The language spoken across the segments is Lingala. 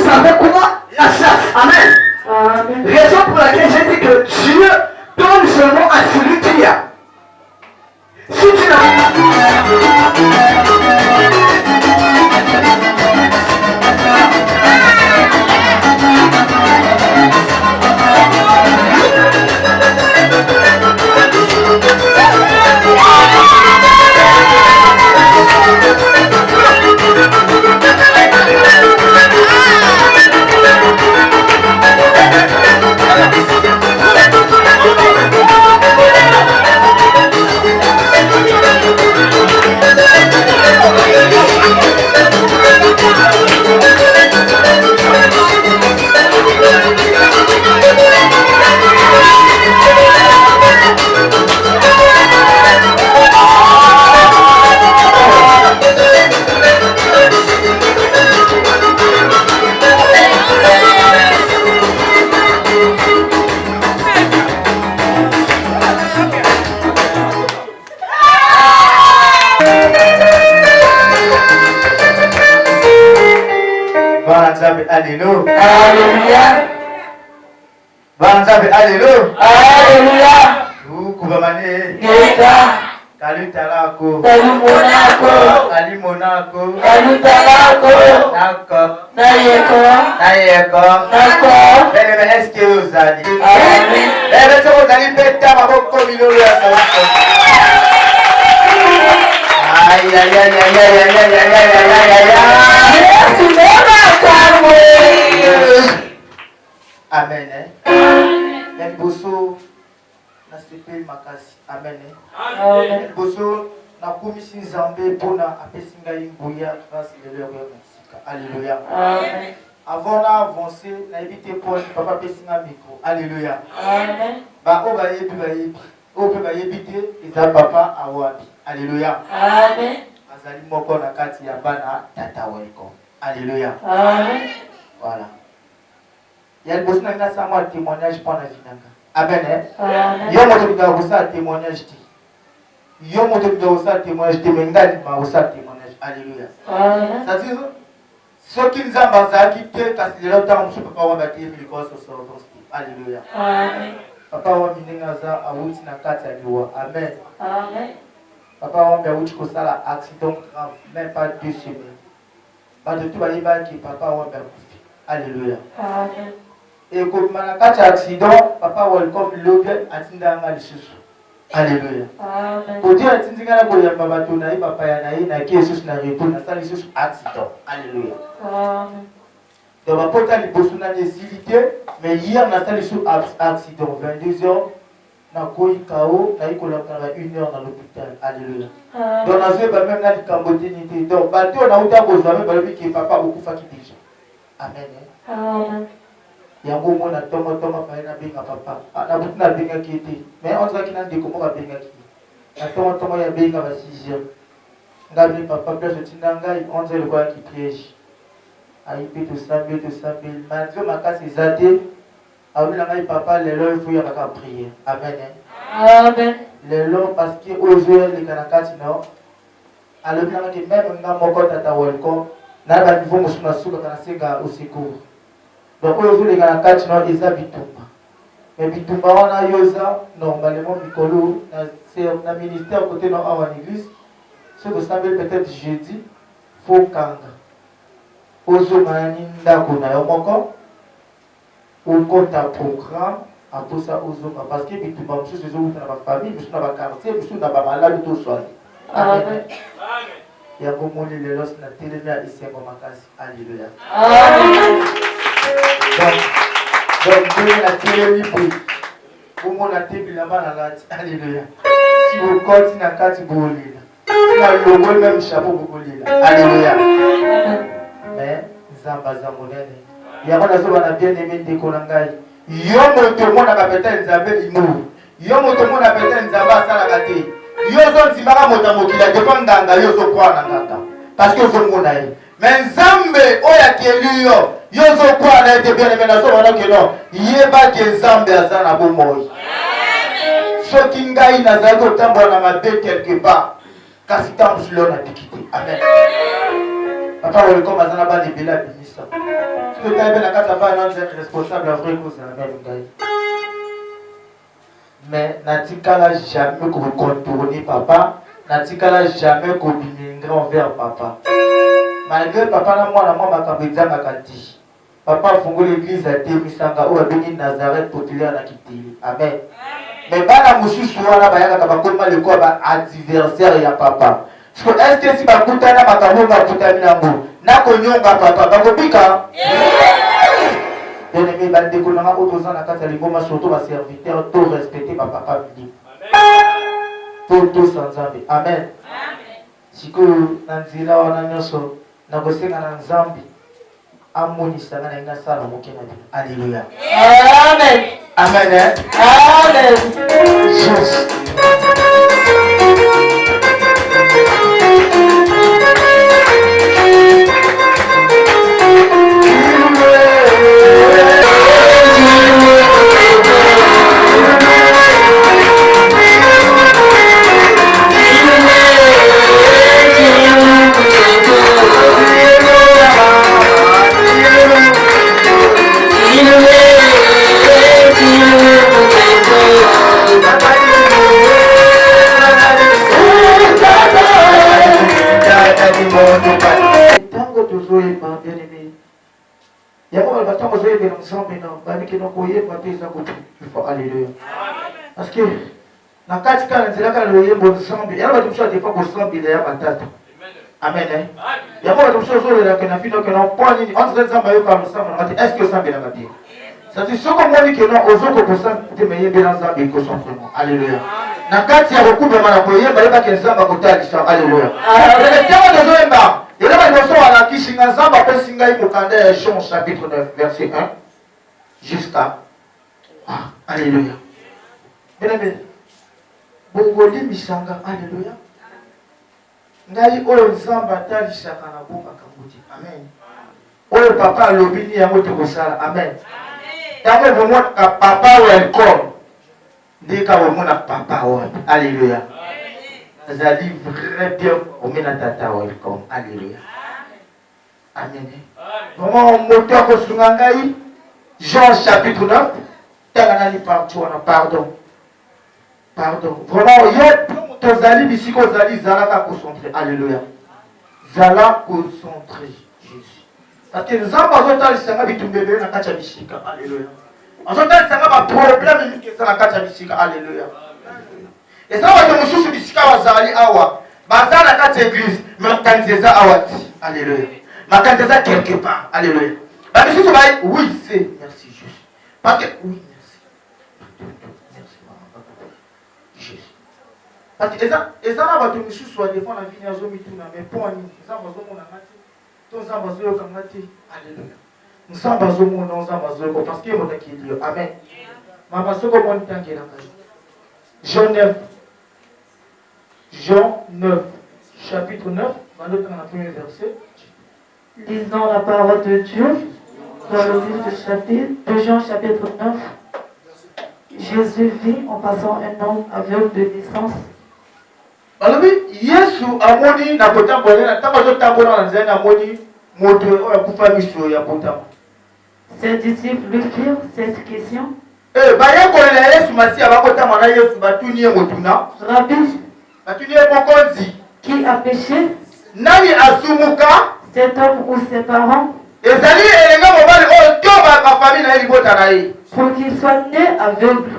savez quoi? La chasse. Amen. Raison pour laquelle j'ai dit que Dieu donne seulement à celui qui a. Si tu n'as Alléluia. Alléluia. Banzabe alléluia. Alléluia. Kubamane. Neta. Kalutalako. Kalumonako. Kalimonako. Kalutalako. Nako. Nayeko. Nayeko. Nako. Bele est-ce que vous allez? Amen. Bele est-ce que vous allez péter ma boca milolo ya sabato? Aïe aïe aïe aïe aïe aïe aïe aïe aïe aïe aïe. Amen. El boso na sepel makasi. Amen. El boso na komisi Nzambe pona apesi ngai nguya grâce de leur mesika. Alléluia. Amen. Avant d'avancer, na éviter pour papa apesi nga micro. Alléluia. Amen. Ba o ba yebi o pe ba yebite eza papa awabi. Alléluia. Amen. Azali moko na kati ya bana tata welcome. Alléluia. Amen. Voilà. Il y a le besoin de un témoignage pour la vie. Amen. Il y a un témoignage. Il y a un témoignage. Alléluia. C'est-à-dire, ceux qui nous ont quitté, parce que le temps où papa va bâtir le corps sur alléluia. Papa va venir à Wouti na kati aliwa. Amen. Papa va venir à Wouti la accident grave, même pas 2 semaines. Pas de tout, il va dire papa va venir. Alléluia. Amen. Et comme un accident, papa welcome l'objet atindanga lisusu. Alléluia. Amen. Pour dire atindanga ko ya babato na papa ya na ki Jesus na retour na sali lisusu accident. Alléluia. Amen. Donc papa ta liboso na nécessité, mais hier na sali lisusu accident 22h na koi KO na ikola kana 1h dans l'hôpital. Alléluia. Donc na zwe ba même na likambotinité. Donc bato na uta ko zame ba lobi ki papa okufa ki déjà. Amen. Amen. Yango mona tomo faina benga papa. Na butuna benga kiti. Mais on dirait qu'il n'a de comment benga kiti. Na tomo ya benga ba 6h. Ngabi papa place tinanga on dirait le quoi qui piège. Aïe tout ça. Malgré ma casse ezate. Awila ngai papa lelo il faut ya ka prier. Amen. Amen. Lelo parce que ozo le kanakati no. Alors bien que même nga moko tata welcome. Na ba niveau musuna suka kana senga au secours. Donc, aujourd'hui, les gars, ils ont bitumba. Mais bitumba, on a yosa, normalement, Mikolo, c'est un ministère côté dans l'église. Ce que ça veut peut-être jeudi, faut kanga. Ozo mani ndako na yomoko, ou compte un programme, après ça, ozo parce que bitumba, monsieur, c'est dans la famille, monsieur, dans la quartier, monsieur, dans la malade, tout soit. Amen. Il y a beaucoup de gens qui ont télé à Isengo Makasi. Alléluia. Amen. Donc, Dieu a tiré l'hypothèse. Pour mon atelier là-bas, alléluia. Si vous continuez à faire du boulot, si vous avez le même chapeau, vous boulot. Alléluia. Mais, Zamba Zamonene. Il y a un bien aimé de Konangai. Yomo tout le monde a pété Nzambe Imo. Yomo tout le monde a pété Nzamba Salagate. Yozo Zimara Motamokila, je prends Ganga, Yozo Kwa Nanganga. Parce que vous le avez. Mais Nzambe, Oya Kelio. Yozo kwa na ete bien aimé na so wana ke non yeba ke Nzambe aza na bomoi soki ngai nazali kotambola na mabe quelque part kasi tambusi leo na dikite amen papa welcome aza na bana ebele abimisi ça. Ce que tu as la carte à être responsable, la vraie cause, c'est la même. Mais Natikala jamais qu'on contourner papa, Natikala jamais qu'on bimingre envers papa. Malgré papa, là, moi, ma kabedza makati. Papa a fondé l'église à Témisanga ou à Béni Nazareth populaire à Kitili. Amen. Mais pas la moussou souvent là, il y a un le quoi adversaire et papa. Est-ce que si ma koutana ma kamo ma koutana nango, na konyonga papa, bakopika. Bien aimé, bah décollera autour la carte à l'ingoma surtout ma serviteur, tout respecter ma papa dit. Tout sans zambi. Amen. Si que nanzila wana nyoso, na gosenga na nzambi, amoni sanga na ina sala mokena bi. Alléluia. Amen. Amen. Amen. Jesus. Parce que na katika nzilaka loyembo nsambi yaba tumsha defa ko sambi ya matata. Amen. Yaba tumsha zolo la kana fino kana poni ni entre nzamba yo ka nsambi na est-ce que sambi na mati. Ça dit soko moni que non ozoko ko sambi te meyembe na nzambi ko son vraiment. Alléluia. Na kati ya okuba mana ko yemba yaba ke nzamba ko tali sa. Alléluia. Tawa de zoemba. Yaba de so ala kishinga nzamba pe singa iko kanda ya Jean chapitre 9 verset 1 jusqu'à Alléluia. Bien-aimé, bongoli misanga, alléluia. Ngai oyo nzamba talisaka na boka kabuti. Amen. Oyo papa lobini ya moto kosala. Amen. Tango bomona ka papa welcome. Ndika bomona papa wa. Alléluia. Azali vrai bien omena tata welcome. Alléluia. Amen. Vraiment moto ko sunga ngai Jean chapitre 9. Tanganani pardon. Pardon. Vraiment, tozali bisiko zali zalaka concentré. Alléluia. Zala concentré. Jésus. Parce que nzamba zota lisanga bitumbebe na kacha bisika. Alléluia. Azota lisanga ba problème ni kesa na kacha bisika. Alléluia. Et ça va te mususu bisika wazali awa. Bazala kacha église, mais kanzeza awati. Alléluia. Ma kanzeza quelque part. Alléluia. Ba bisusu ba oui, c'est merci Jésus. Parce que oui. Parce que les gens ont été soit des fois la vie n'a jamais été mais pour nous, les gens ont été tous les gens ont été alléluia. Nous sommes basés au monde, nous sommes basés parce que mon qui dit amen. Maman ce que mon temps qui est là. Jean 9 chapitre 9, dans le premier verset. Lisons la parole de Dieu dans le livre de Jean chapitre 9. Jésus vit en passant un homme aveugle de naissance. Alors Yesu amoni na kotambola na tamazo tambola na nzena amoni moto oya kufa miso ya kotambola. Ses disciples lui firent cette question. Baya kolela Yesu masi abakotambola na Yesu batuni ye motuna. Rabbi, batuni ye mokonzi. Qui a péché? Nani asumuka? Cet homme ou ses parents? Ezali elenga mobali oyo toba ka famille na libota na ye. Pour qu'il soit né aveugle.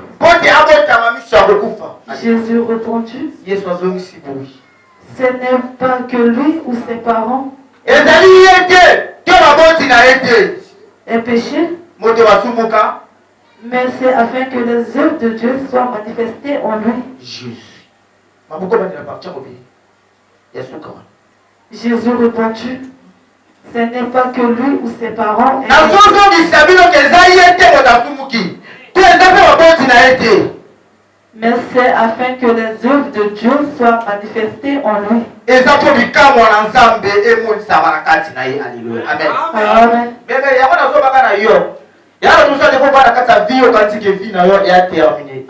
Jésus répondit, ce n'est pas que lui ou ses parents aient péché, mais c'est afin que les œuvres de Dieu soient manifestées en lui. Jésus répondit, ce n'est pas que lui ou ses parents aient mais c'est afin que les œuvres de Dieu soient manifestées en lui.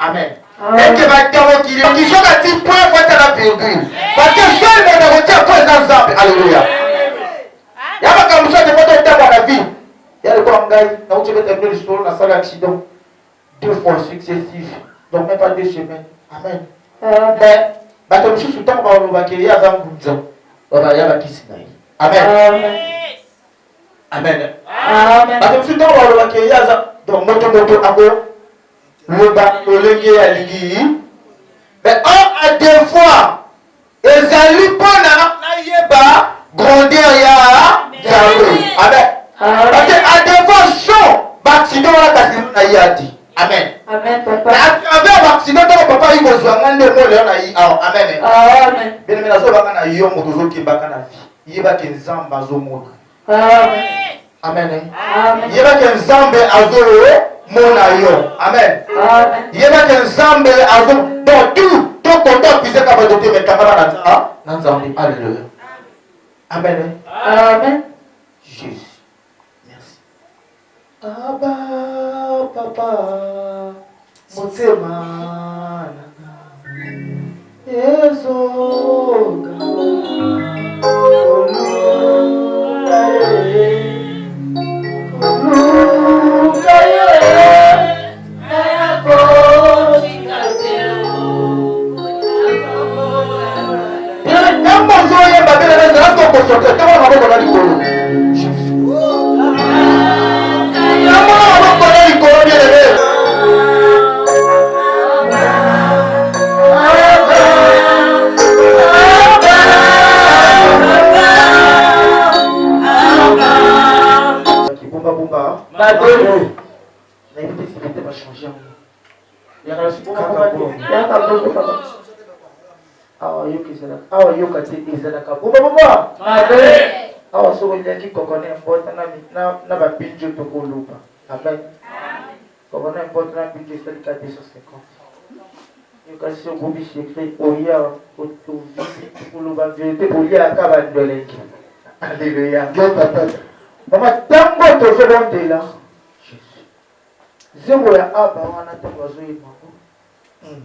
Amen. Il y a pas comme ça de votre temps dans la vie. Il y a le quoi, gars, là où tu veux terminer l'histoire, dans la salle d'accident. 2 fois successifs. Donc même pas 2 semaines. Amen. Mais, bah, comme je suis tout le temps, on va accueillir avant vous. On va y avoir qui s'y aille. Amen. Amen. Amen. Bah, comme je suis tout le temps, on va accueillir avant. Donc, moto, à quoi? Le bas, le légué à l'iguille. Mais un à 2 fois, les alliés pas grandir ya Amen. Parce que à 2 fois, son accident là, t'as dit. Amen. Amen, papa. À travers l'accident, papa, il va se faire un démon, il a Amen. Amen. Bien aimé, la zone va y avoir moto qui va kana vie. Il va qu'un zambe à zone. Amen. Amen. Amen. Il va qu'un zambe à zone mona yo. Amen. Amen. Il va qu'un zambe à zone. Donc tout content puisse capable de te mettre camarade dans zambe. Alléluia. Amen. Amen. Jésus. Merci. Abba, papa, motema nanga, ezoga, awa yoka te ezalaka bomba awa soki oliaki kokona embota na bapinjo tokoluba amen kokona embota na pinjo esalika 250 yokasi okobi sekre oya ovisi koluba verité oliaka bandoleki alleluya mama ntango tozobondela nzembo ya aba wana ntango azoyemango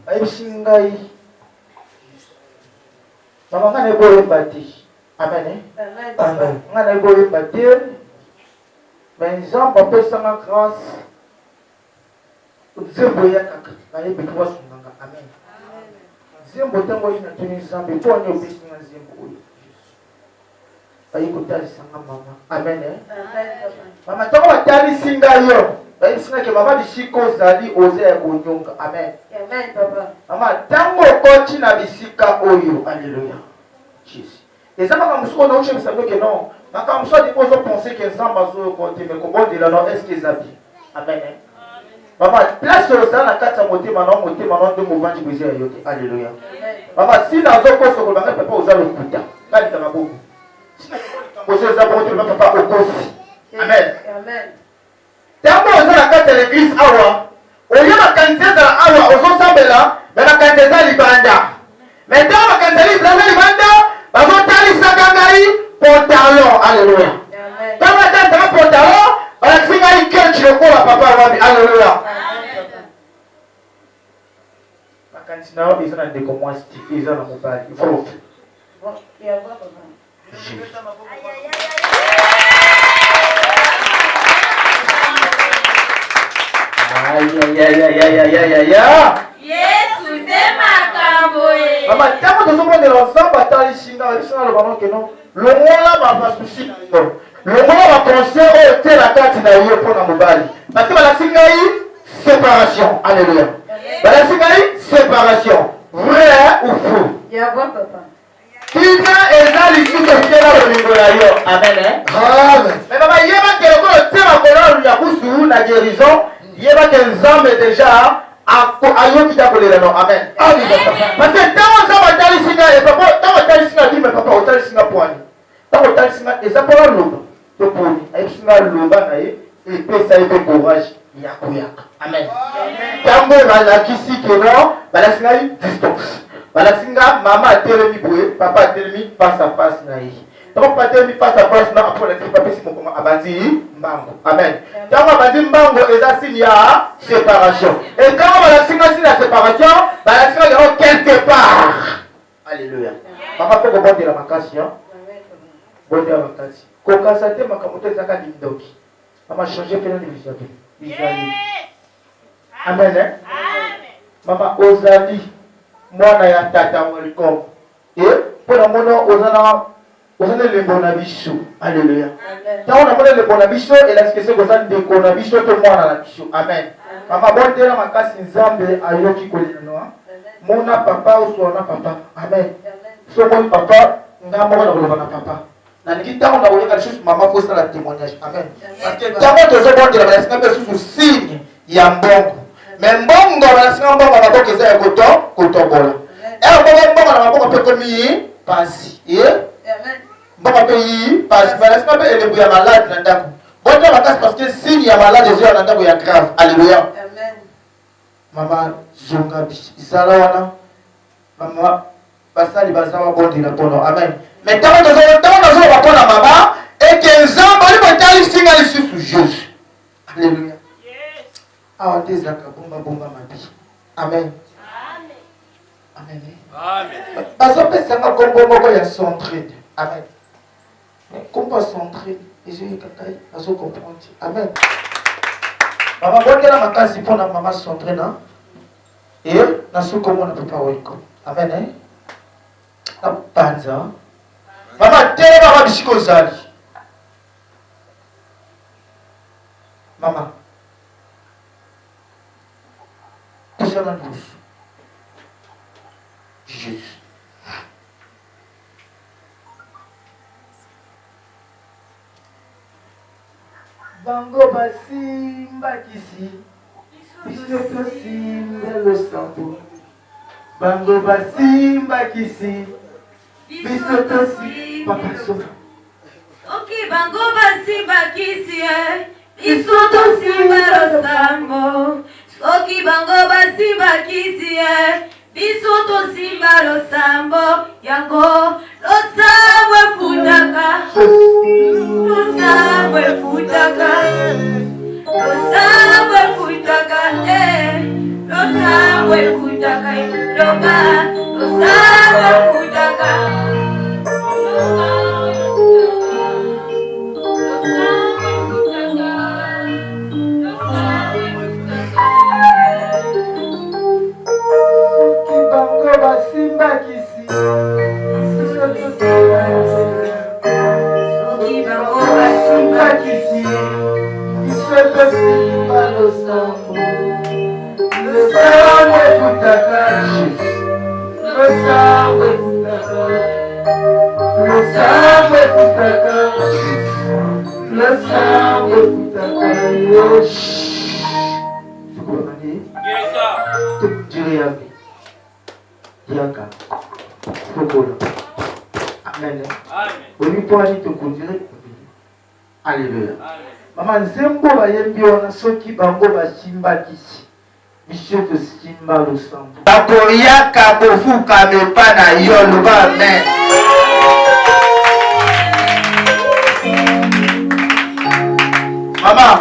ayebisi ngai mama nga na eboyemba te amen nga na eboyemba te mais nzambe apesanga grâce nzembo eyakaka nayebi te wasunganga amen nzembo ntango oyi natuni nzambe mpo ani opesinga nzembo oyo bayi kotalisanga mama amen mama ntango batalisi ngai yo bayebisingaki mama bisika ozali oza ya konyonga amen mama ntango okoti na bisika oyo alleluya jésus eza makambo soki onaoche bisango ke non makambo so adiko ozopense ke nzambe azoyokote me kobondela no estce eza bien amen mama place ozala na kati ya motema no ndenge ovandi bweza ya yo te alleluya mama sina azokosokola bangai papa oza lokuta kalita maboko sina ozo eza bongo te papa okosi amen ntango oza na kati ya l'église awa oyo makanisi ezala awa ozosambela me makanisi eza libanda me ntango makanisi eza libanda bazotalisaka ngai pantalon alleluya ntango atalisaka pantalon balakisi ngai kenchi lokola papa wabi alleluya makanisi na yo eza na ndeko mwasi te eza na mobali ifo Yesu te makambo ye. Mama ntango tozomondela nzambe atalisinga babisanga lobano keno longola basusi na yo longola baconseil oyo te na kati na yo mpo na mobali parce balakisi ngai séparation alleluya balakisi ngai séparation vrai ou faux tina eza lisusu ekela bolingo na yo amen me mama yebake lokola te makolo ya kusu na guérison yebake nzambe déjà ayoki ta kolela no amen parce que ntango nzambe atalisi ngai ntango atalisi ngai dime papa otalisi ngai poani ntango otalisi ngai eza mpona loba to poni ayebisi ngai loba na ye epesa ye mpe courage ya koyaka amen ntango balakisi keno balakisi ngai distance balakisi ngai mama atelemi boye papa atelemi face à face na ye ntango papa atelemi face à face na apres alakisi papesi mokongo abandi mbango amen ntango abandi mbango eza signe ya séparation et ntango balakisi ngai signe ya séparation balakisi ngai yango quelque part alleluya mama mpe kobondela makasi bondela makasi kokasa te makambo ezaka lindoki mama changer pena de bizali amen mama ozali mwana ya tata welcome mpona mono ozana elembo na biso alleluya ntango namona elembo na biso elakisi ese koza ndeko na biso to mwana na biso amen mama bondela makasi nzambe ayoki kolela mona papa oswana papa amen so moni papa nga moko na koloba na papa nalingi ntango na koyoka lisusu mama posala témoignage amen parce que ntango tozobondela balasinga mpe lisusu signe ya mbongo me mbongo balasinga mbongo na maboko eza ya kotombola mbongo na maboko mpe komi pasi mbongo mpe yi pasi balasinga mpe elembo ya malade na ndako bondela makasi parce que signe ya malade ezoya na ndako ya grave alleluya mama zongabi ezala wana mama basali baza babondela mpono amen mais ntango nazoloba mpona mama eke nzambe oli botalisinga lisusu jésus alleluya awa nde ezalaka bombabomba mabi amen amen bazopesanga kombo moko ya centride amen kombo ya centride ezoyekakai bazocomprendre amen mama bondela makasi mpona mama centride nasukomona papa weko amen apanza mama telema mama bisika ozali mama kozala lusu jésus bango basimbakisi biso tosimba losambo bango basimbakisi biso tosi papa sofa oki bango basimbakisi biso tosimba losambo oki bango basimbakisi biso tosimba losambo yango losambo efutaka losambo efutaka losambo efutaka losambo efutaka loba losambo efutaka basimbakisi biso tosimba losambo losambo efutaka losambo efutaka losambo efutaka losambo efutaka tukujiriyabe yaka fokola amen olipwani tokundire alleluya mama nzembo bayembi wana soki bango basimbakisi biso tosimba losambo bakoyaka kofukama epa na yo loba amen mama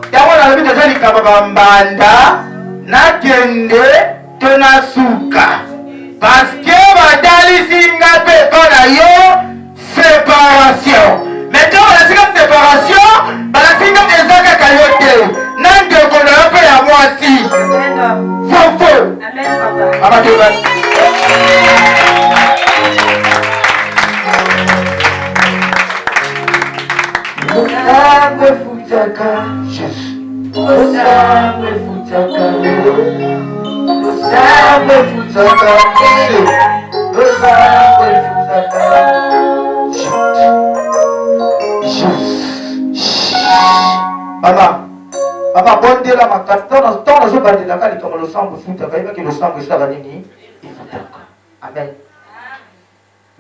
ntango nalobi toza likamba bambanda nakende to nasuka paske batalisinga mpe epa na yo séparation mais ntango balasinga séparation balasinga eza kaka yo te na ndeko na yo mpe ya mwasi fofo abadoba losambo efutaka jésus losambo efutaka losambo efutaka losambo efutaka mama bondela makasi ntango nazobandelaka likambo losambo efutaka yebaki losambo esalaka nini efutaka amen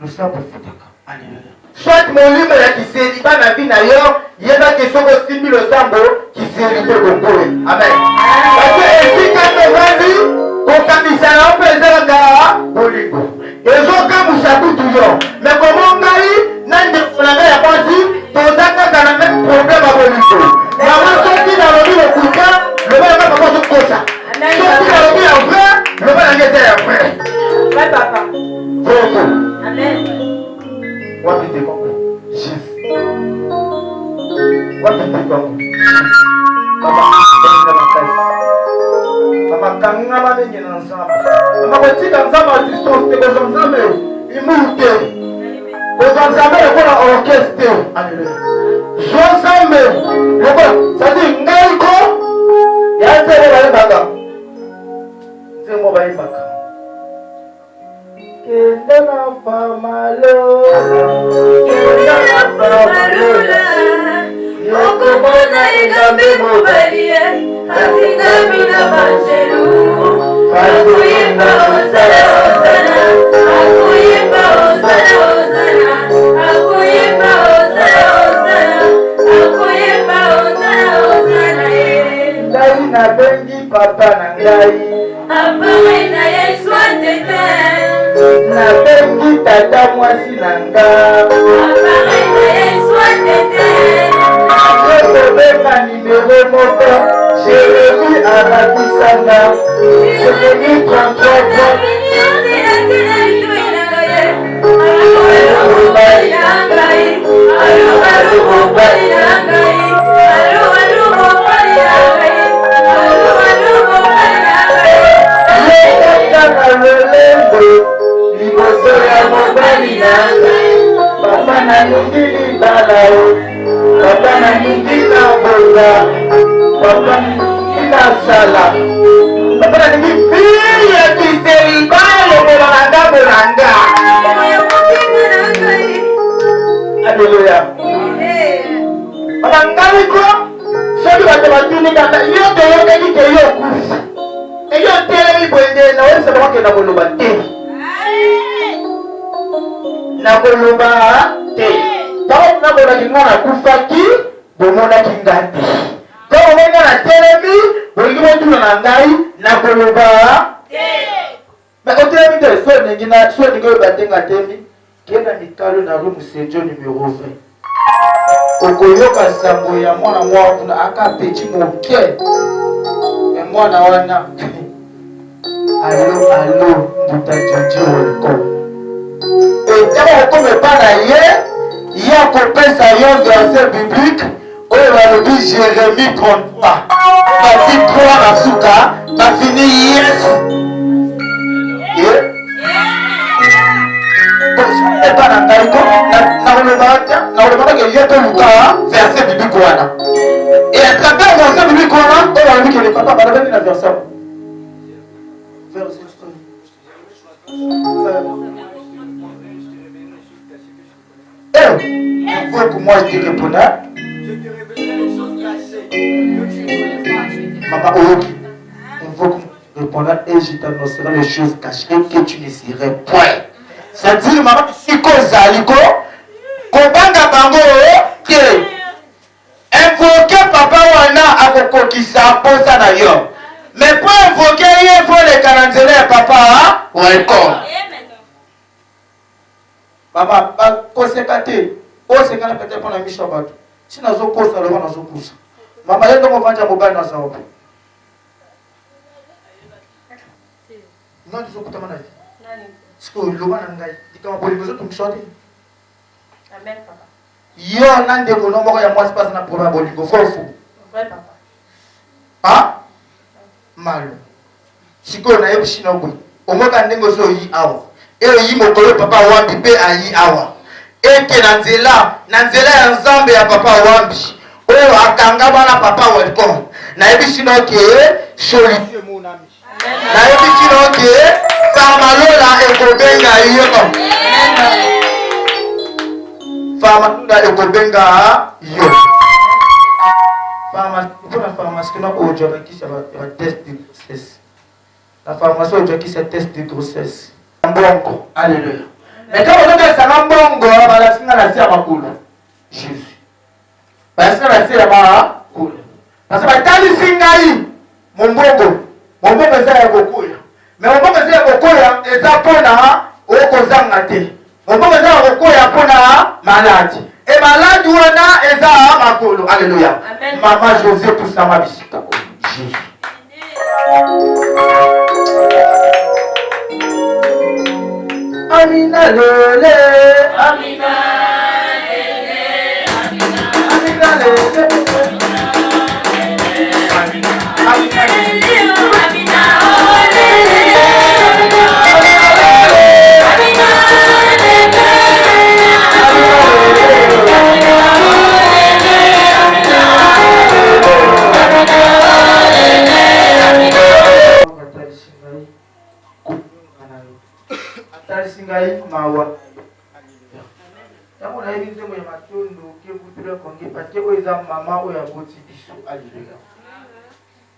losambo efutaka alleluya soit molimo ya kiseli bana vi na yo yebaki soki osimbi losambo kiseli mpe kokoye amen parce esika tovandi kokambisa na yo mpe ezalaka bolingo ezokamwisa kutu yo me komo ngai na ndeko na ngai ya mwasi toza kaka na meme problème ya bolingo mama soki nalobi lokuta loba yanga papa ozokosa soki nalobi ya vrai loba yanga eza ya vrai voko wapi te koko jésus ingi na nzambe. Amakotika nzambe a distance te koza nzambe imute. Koza nzambe lokola orchestre. Alléluia. Zwa nzambe lokola sadi ngai ko ya nzambe bayebaka. Nzembo bayebaka. Kende na famalo. Kende na famalola. Okomona egambe mobalie. Azingami na banjelu. Akuyimba ozala ozala. Akuyimba ozala ozala. Akuyimba ozala ozala. Akuyimba ozala ozala. Ngai nabengi papa na ngai. Apare na Yesu atete. Nabengi tata mwasi na nga. Apare na Yesu atete. Nakobenga nimero moko. Jérémie Arabisanga. Jérémie 33. Papa na nyingine balao, papa na nyingine bonga, papa na nyingine sala, papa na nyingine kiseri balo bolanga bolanga. Alléluia. Papa ngali ko, soki bato batuni kaka yo toyokaki ke yo kufi, eyo telemi bwende na wesa bakokenda koloba te. Nakoloba te. Tango nakolaki ngana kufaki, bomonaki ngati. Tango mwenga na telemi, bolingi motuna na ngai, nakoloba te. Mais au telemi te, so ningi oyo batenga temi, kenda mikalo na rue Musejo numéro 20. Okoyoka sango ya mwana mwa kuna aka peti moke. Ya mwana wana. Allo, mbuta jojo welcome. Et quand on ne parle à il y a compris ça un verset biblique où il va le dire Jérémie 33. Partie 3 à Souka, va finir yes. Donc si on n'est pas dans Taïko, dans le moment qu'il y a tout le verset biblique. Et à travers le verset biblique, on va dire que le papa va donner la verset. Verset. Il faut que moi je te réponde. Je te révélerai les choses cachées que tu ne connais pas. Maman Oyoki, il faut que je te réponde et je t'annoncerai les choses cachées que tu ne saurais point. C'est-à-dire, maman, si qu'on zaliko, qu'on banga bango, que invoquer papa wana à kokokisa posa na yo. Mais pour invoquer, il faut les 40 papa, welcome. Maman, kosekate, osekana peut-être pour la mission bateau. Si nous avons posé le vent, nous avons poussé. Maman, il y a un moment où mobile dans sa robe. Non, tu as pas de ce que le vent n'a pas dit. Tu as pas de tout sortir. Amen, papa. Yo, nan de kono moko ya moi se passe na problème bolingo fo fo. Vrai, papa. Ah? Malo. Siko na yebi shino boy. Omoka ndengo so yi awa. Yi mokolo papa wambi pe ayi awa. Eke na nzela ya nzambe ya papa wambi. Oyo akanga bana papa welcome. Na yebi shino ke solution monami. Na yebi shino ke famalola ekobenga yo. Famalola ekobenga yo. Pharmacie na aujourd'hui qui ça va test de grossesse. La pharmacie aujourd'hui qui c'est test de grossesse. Mbongo, alléluia. Mais quand on a ça mbongo, on va singa la sia makulu. Jésus. Parce que la sia makulu. Parce que tali singa yi mbongo. Mbongo za ya kokuya. Mais mbongo za ya kokuya eza pona okozanga te. Mbongo za ya kokuya pona maladi. Et malade wana eza makulu. Alléluia. Maman José pour ça ma bisika. Jésus. Amina lele, Amina lele, Amina lele, Amina lele, Amina lele, Amina lele. nayebi nzembo ya matondo kebutula konge parce que oyo eza mama oyo aboti biso. Alléluia.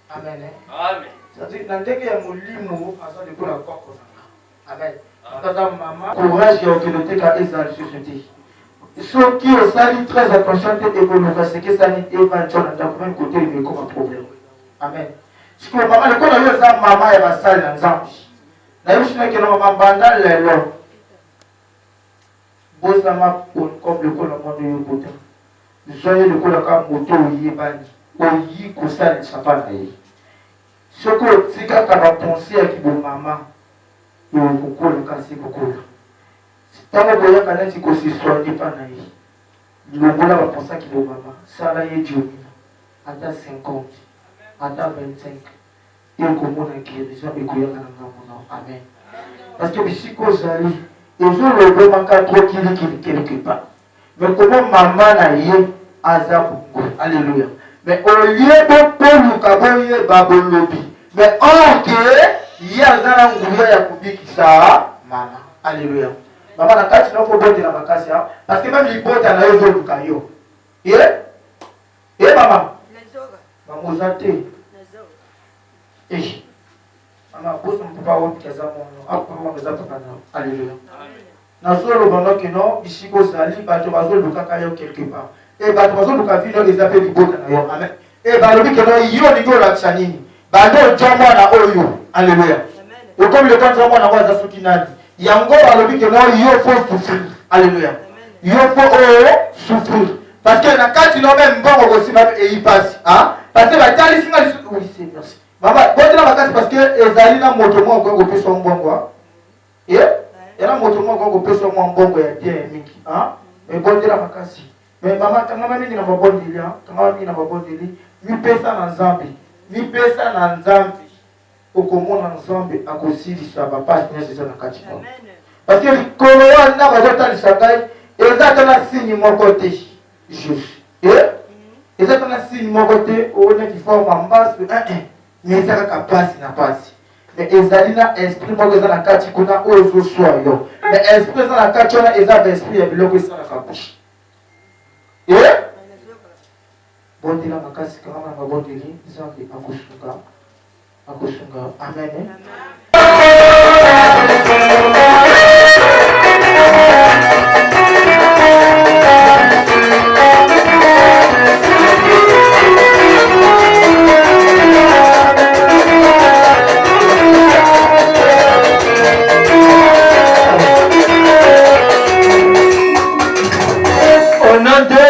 Amen. Amen. C'est-à-dire na ndenge ya molimo aza lokola koko nanga. Amen. Tata mama courage ya okende ka ezali société. Soki osali très attention te ekoluka seke sani evanjo na ndako même côté ekoma problème. Amen. Siko mama lokola yo eza mama ya basali na nzambe. Nayebi sinaki na mama banda lelo. Bosama comme lokola mondo yo bota. Soyez lokola ka moto oyebani. Oyi kosala sapa na ye. Soko otikaka bapense ya kibomama yokokola kasi kokola. Ntango boyaka neti kosiswani mpa na ye longola bapense ya kibomama sala ye diomina ata 50 ata 25 ekomona guérison ekoyaka na ngambo na. Amen. Parce que bisika ozali ezolobomaka tro kilikili quelque part mais komo mama na ye aza bongo. Alléluia. Mais au lieu de poluka boyeba bolobi mais or que ye aza na nguya ya kobikisa mama. Alléluia. Mama na kati na kobotela makasi parce que même libota na yo ezoluka yo. Mama mama oza te mama boso mpapa wopi aza mono apama eza papa na. Alléluia. Nazoloba noki no bisika ozali bato bazolukaka yo quelque part bato bazoluka vino eza mpe libota na yo. Amen. Balobi keno yo ningi olakisa nini bando ojo mwana oyo. Alléluia. Okomi lekonza mwana ngo aza soki nani yango balobi keno yo fo souffrir. Alléluia. Yo fo souffrir parce que na kati no même mbongo kosima eyipasi parce que batali singa oui c'est merci mama botela makasi parce que ezali na moto moko ko kopesa mbongo yana moto moko ko kopesa mbongo ya bien mingi mais botela makasi mais mama mingi na mabondeli kama mingi na mabondeli mi pesa na nzambe okomona nzambe akosilisa bapasi nyonso eza na kati na parce que likolo wana bazotalisa ngai eza ata na signe moko te juste eza ata na signe moko te oneti forme mbasi mais eza kaka pasi na pasi mais ezali na esprit moko eza na kati kuna oyo ezoswa yo mais esprit eza na kati wana eza baesprit ya biloko esalaka bouche bondela makasi kama na mabondeli nzambe akosunga. Amen. Au nom de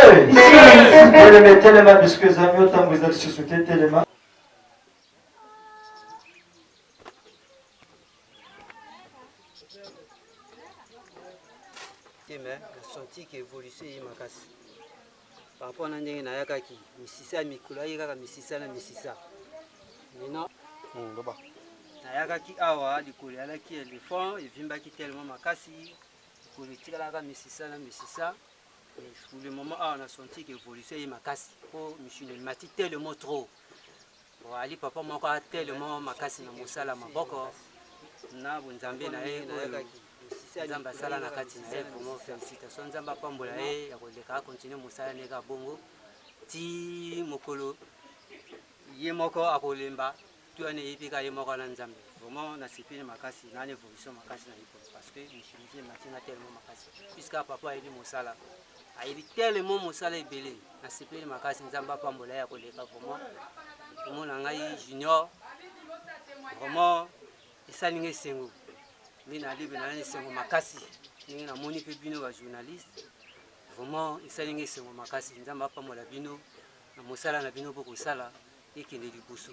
vous le mettez les mains puisque les amis autant vous êtes société les mains. senti que évolution est makasi par rapport na ndenge nayakaki misisa mikolo ayekaka misisa na misisa maintenant nayakaki awa likolo yalaki éléphant evimbaki tellement makasi likolo etikalaka misisa na misisa pour le moment awa na senti que évolution est makasi po mishino mati tellement trop ali papa moko tellement makasi na mosala maboko na bonzambe na ye nayakaki nzambe asala na kati na ye vraiment félicitation nzambe apambola ye ya koleka akontinue mosala neka bongo ti mokolo ye moko akolemba tu wana eyebika ye moko na nzambe vraiment nasepeli makasi na évolution makasi na likolo parce que mishimizi matinga tellement makasi puisque papa ayebi mosala ayebi tellement mosala ebele nasepeli makasi nzambe apambola ye ya koleka vraiment omona ngai junior vraiment esalinga esengo nde nalibe na esengo makasi ndenge namoni mpe bino bajournaliste vraiment esalinga esengo makasi nzambe apambola bino na mosala na bino mpo kosala ekende liboso